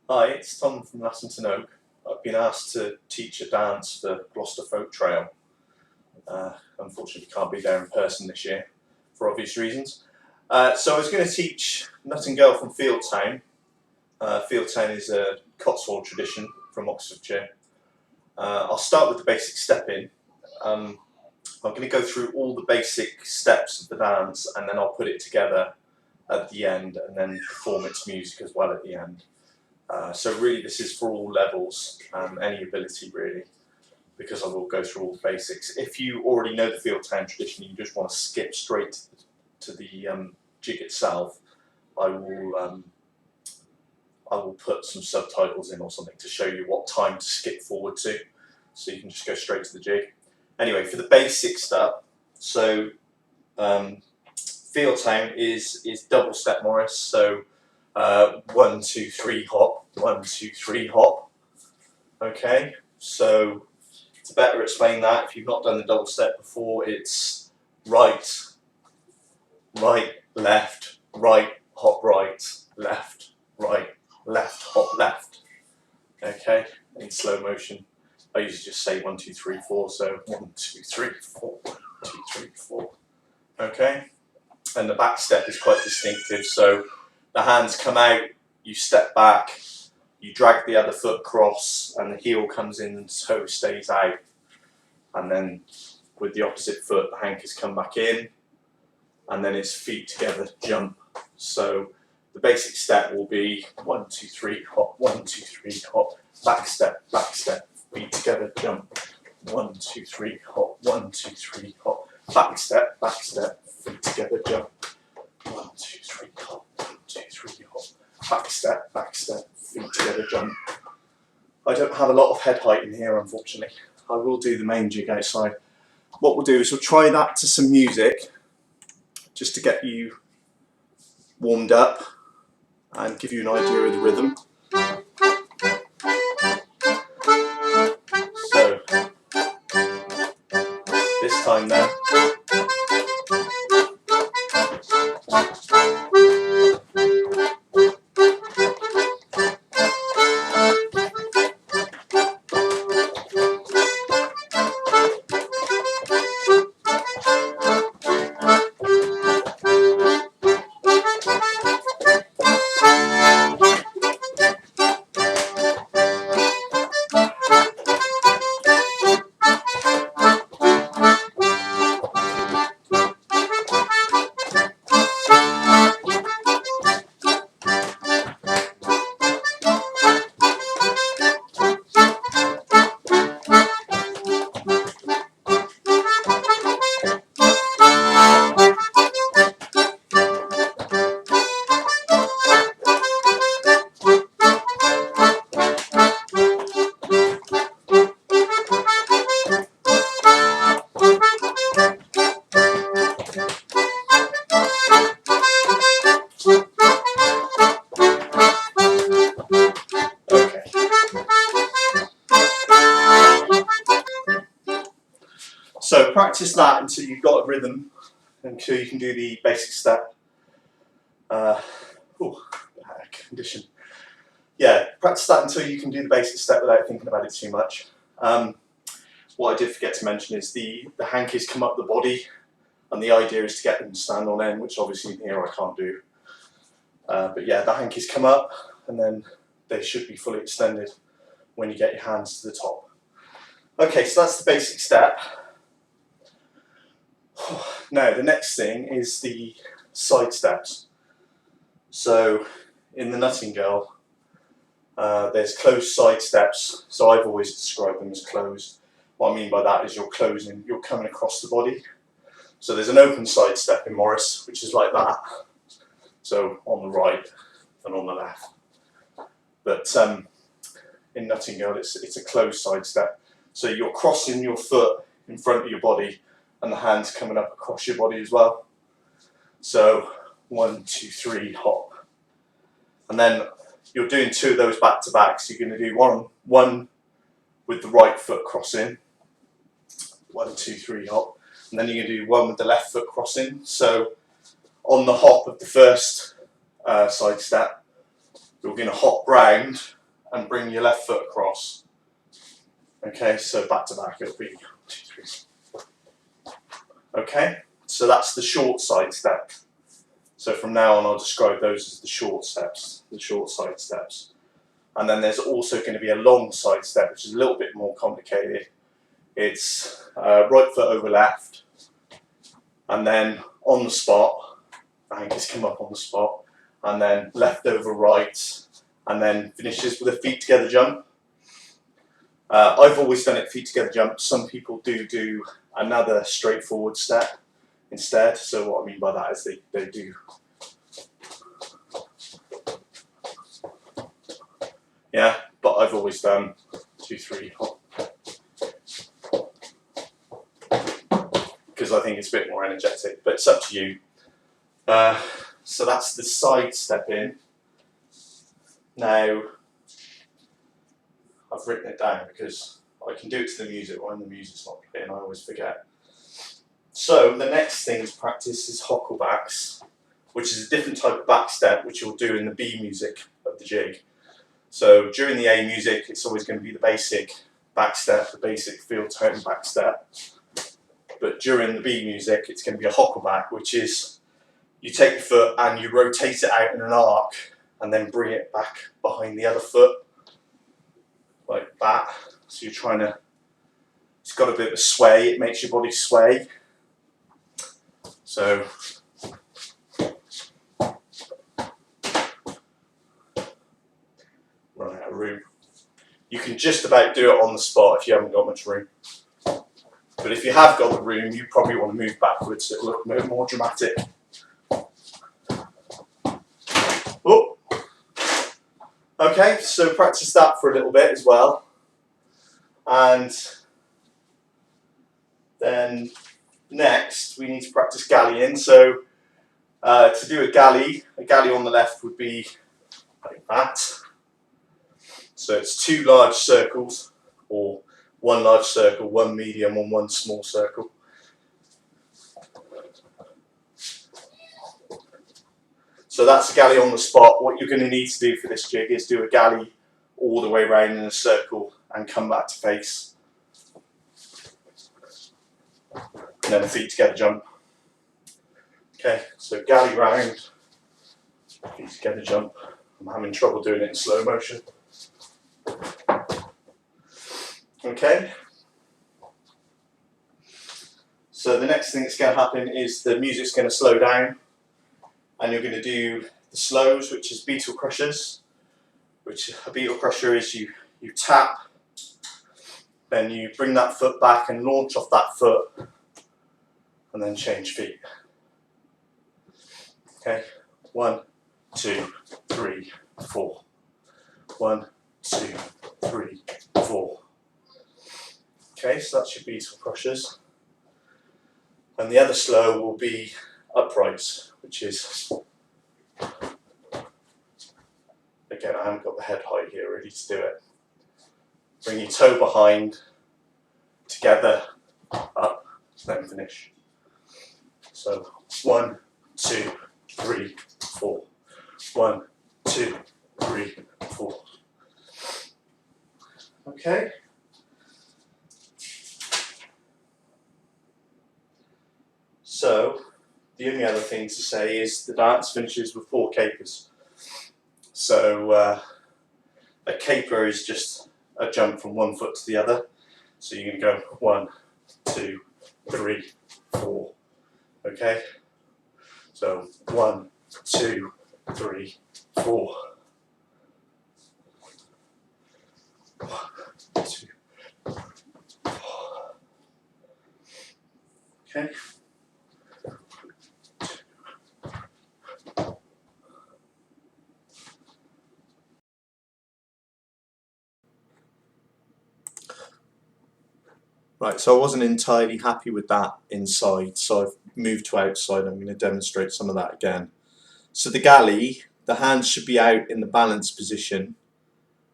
Hi, it's Tom from Lassington Oak. I've been asked to teach a dance for Gloucester Folk Trail. Unfortunately, can't be there in person this year for obvious reasons. So I was going to teach Nutting Girl from Fieldtown. Fieldtown is a Cotswold tradition from Oxfordshire. I'll start with the basic step-in. I'm going to go through all the basic steps of the dance and then I'll put it together at the end and then perform its music as well at the end. So really this is for all levels, any ability really, because I will go through all the basics. If you already know the Fieldtown tradition and you just want to skip straight to the jig itself, I will put some subtitles in or something to show you what time to skip forward to, so you can just go straight to the jig. Anyway, for the basic stuff, so Fieldtown is double step Morris, so 1, 2, 3 hop, 1, 2, 3 hop. Okay, so to better explain that, if you've not done the double step before, it's right, right, left, hop right, left, hop left. Okay, in slow motion. I usually just say 1, 2, 3, 4, so 1, 2, 3, 4, 1, 2, 3, 4. Okay, and the back step is quite distinctive, so the hands come out, you step back, you drag the other foot across, and the heel comes in and the toe stays out. And then with the opposite foot, the hankers come back in, and then it's feet together, jump. So the basic step will be 1, 2, 3, hop, 1, 2, 3, hop, back step, feet together, jump. 1, 2, 3, hop, 1, 2, 3, hop, back step, feet together, jump. 1, 2, 3, hop, 1, 2, 3, hop, back step, feet together, jump. I don't have a lot of head height in here, unfortunately. I will do the main jig outside. What we'll do is we'll try that to some music, just to get you warmed up and give you an idea of the rhythm. So, this time then. So practice that until you've got a rhythm, until you can do the basic step. Condition. Yeah, practice that until you can do the basic step without thinking about it too much. What I did forget to mention is the hankies come up the body, and the idea is to get them to stand on end, which obviously in here I can't do. But yeah, the hankies come up, and then they should be fully extended when you get your hands to the top. Okay, so that's the basic step. Now the next thing is the side steps. So in the Nutting Girl, there's closed side steps, so I've always described them as closed. What I mean by that is you're coming across the body. So there's an open side step in Morris, which is like that. So on the right and on the left. But in Nutting Girl, it's a closed side step. So you're crossing your foot in front of your body, and the hands coming up across your body as well. So 1, 2, 3, hop. And then you're doing 2 of those back to back. So you're going to do one with the right foot crossing. 1, 2, 3, hop. And then you're going to do 1 with the left foot crossing. So on the hop of the first side step, you're going to hop round and bring your left foot across. Okay, so back to back it'll be 1, 2, 3. Okay, so that's the short side step. So from now on I'll describe those as the short steps, the short side steps. And then there's also going to be a long side step, which is a little bit more complicated. It's right foot over left, and then on the spot, I think it's come up on the spot, and then left over right, and then finishes with a feet together jump. I've always done it feet together jump. Some people do another straightforward step instead. So what I mean by that is they do. Yeah, but I've always done 2, 3 hop. Because I think it's a bit more energetic, but it's up to you. So that's the side step in. Now, I've written it down because I can do it to the music when the music's not playing, I always forget. So the next thing to practice is hocklebacks, which is a different type of back step which you'll do in the B music of the jig. So during the A music it's always going to be the basic back step, the basic Fieldtown back step. But during the B music it's going to be a hockleback, which is you take your foot and you rotate it out in an arc and then bring it back behind the other foot. Like that. So you're trying to, it's got a bit of a sway, it makes your body sway. So run out of room. You can just about do it on the spot if you haven't got much room. But if you have got the room, you probably want to move backwards, it'll look a bit more dramatic. Oh. Okay, so practice that for a little bit as well. And then next we need to practice galleying. So to do a galley on the left would be like that. So it's 2 large circles, or 1 large circle, 1 medium and 1 small circle. So that's a galley on the spot. What you're going to need to do for this jig is do a galley all the way around in a circle and come back to face. And then a feet together jump. Okay, so galley round, feet together jump. I'm having trouble doing it in slow motion. Okay. So the next thing that's going to happen is the music's going to slow down. And you're going to do the slows, which is beetle crushers. Which a beetle crusher is you tap, then you bring that foot back and launch off that foot, and then change feet. Okay, 1, 2, 3, 4. 1, 2, 3, 4. Okay, so that's your beetle crushers. And the other slow will be uprights, which is, again, I haven't got the head height here ready to do it. Bring your toe behind, together, up, then finish. So 1, 2, 3, 4. 1, 2, 3, 4. Okay. So the only other thing to say is the dance finishes with 4 capers. So a caper is just a jump from one foot to the other. So you're going to go 1, 2, 3, 4. Okay? So 1, 2, 3, 4. 1, 2, 4. Okay? Right, so I wasn't entirely happy with that inside, so I've moved to outside. I'm going to demonstrate some of that again. So the galley, the hands should be out in the balance position,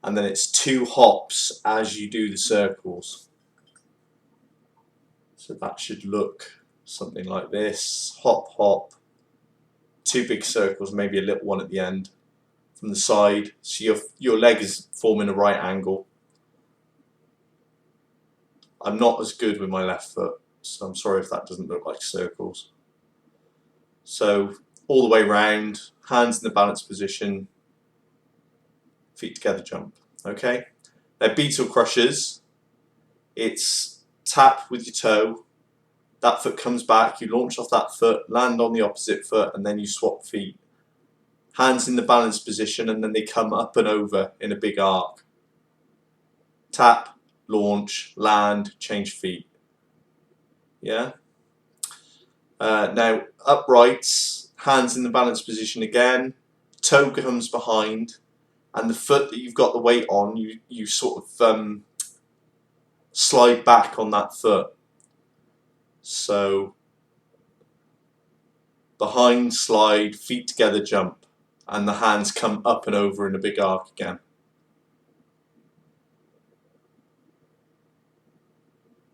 and then it's 2 hops as you do the circles. So that should look something like this. Hop, hop, 2 big circles, maybe a little one at the end, from the side, so your leg is forming a right angle. I'm not as good with my left foot, so I'm sorry if that doesn't look like circles. So all the way round, hands in the balanced position, feet together jump. Okay? Now beetle crushers, it's tap with your toe, that foot comes back, you launch off that foot, land on the opposite foot, and then you swap feet. Hands in the balanced position, and then they come up and over in a big arc. Tap, launch, land, change feet. Yeah? Now uprights, hands in the balanced position again, toe comes behind, and the foot that you've got the weight on, you sort of slide back on that foot. So behind, slide, feet together, jump, and the hands come up and over in a big arc again.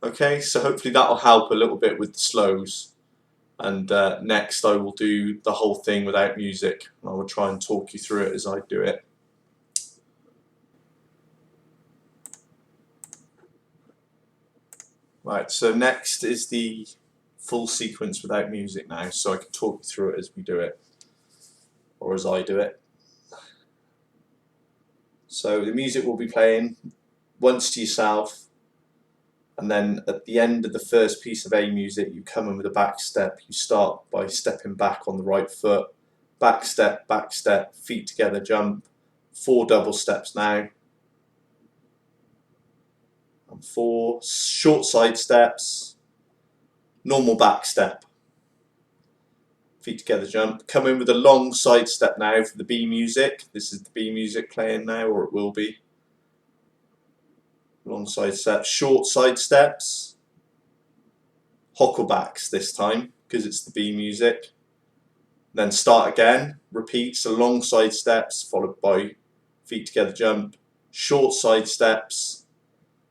Okay, so hopefully that will help a little bit with the slows. And next I will do the whole thing without music. I will try and talk you through it as I do it. Right, so next is the full sequence without music now, so I can talk you through it as we do it, or as I do it. So the music will be playing once to yourself, and then at the end of the first piece of A music you come in with a back step. You start by stepping back on the right foot, back step, feet together, jump, 4 double steps now, and 4 short side steps, normal back step, feet together, jump. Come in with a long side step now for the B music. This is the B music playing now, or it will be. Long side steps, short side steps, hocklebacks this time because it's the B music. Then start again, repeat, so long side steps followed by feet together, jump, short side steps,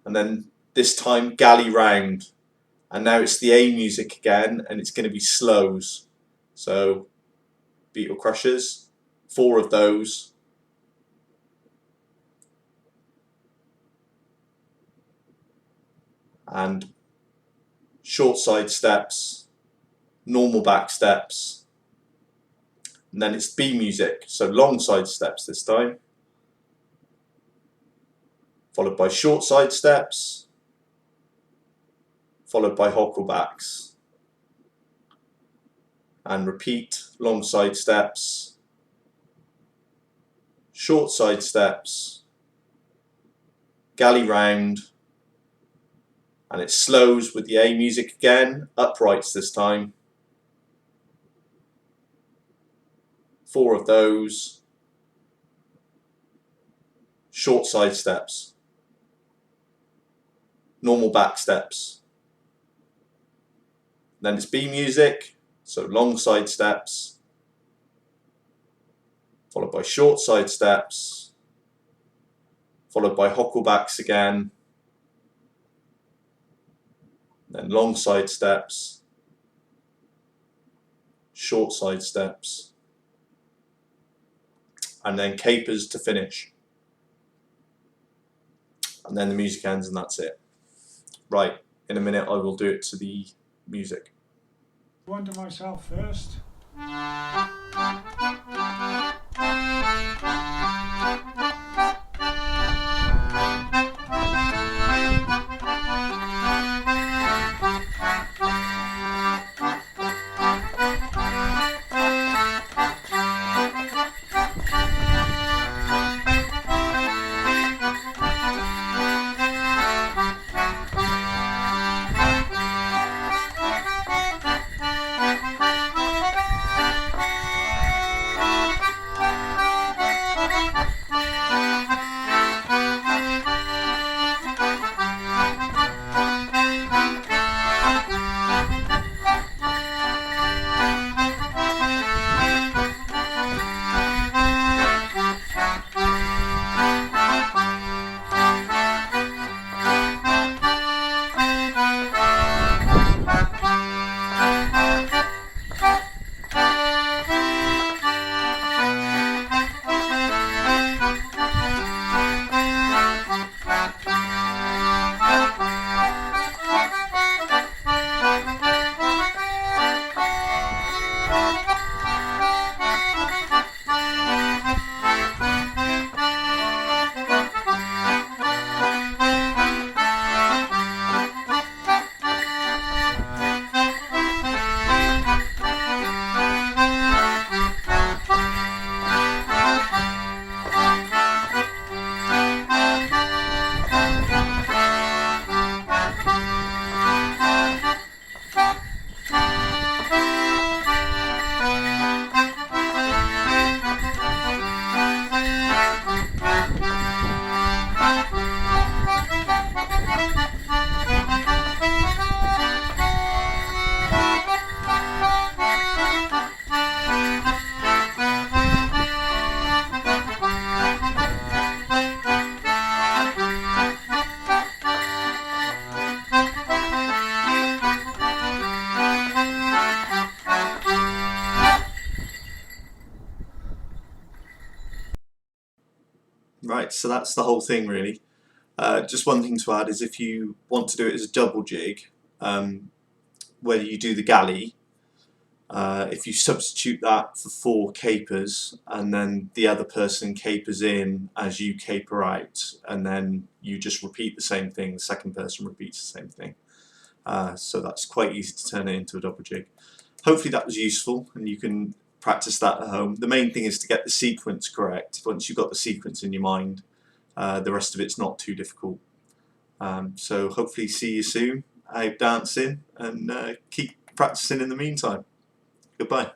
and then this time galley round. And now it's the A music again, and it's going to be slows. So beetle crushers, 4 of those. And short side steps, normal back steps, and then it's B music, so long side steps this time, followed by short side steps, followed by hocklebacks, and repeat, long side steps, short side steps, galley round, and it slows with the A music again, uprights this time, 4 of those, short side steps, normal back steps, then it's B music, so long side steps, followed by short side steps, followed by hocklebacks again, then long side steps, short side steps, and then capers to finish. And then the music ends and that's it. Right, in a minute I will do it to the music. One to myself first. Right, so that's the whole thing really. Just one thing to add is if you want to do it as a double jig, whether you do the galley, if you substitute that for 4 capers and then the other person capers in as you caper out, and then you just repeat the same thing, the second person repeats the same thing. So that's quite easy to turn it into a double jig. Hopefully that was useful and you can practice that at home. The main thing is to get the sequence correct. Once you've got the sequence in your mind, the rest of it's not too difficult. So hopefully see you soon out dancing, and keep practicing in the meantime. Goodbye.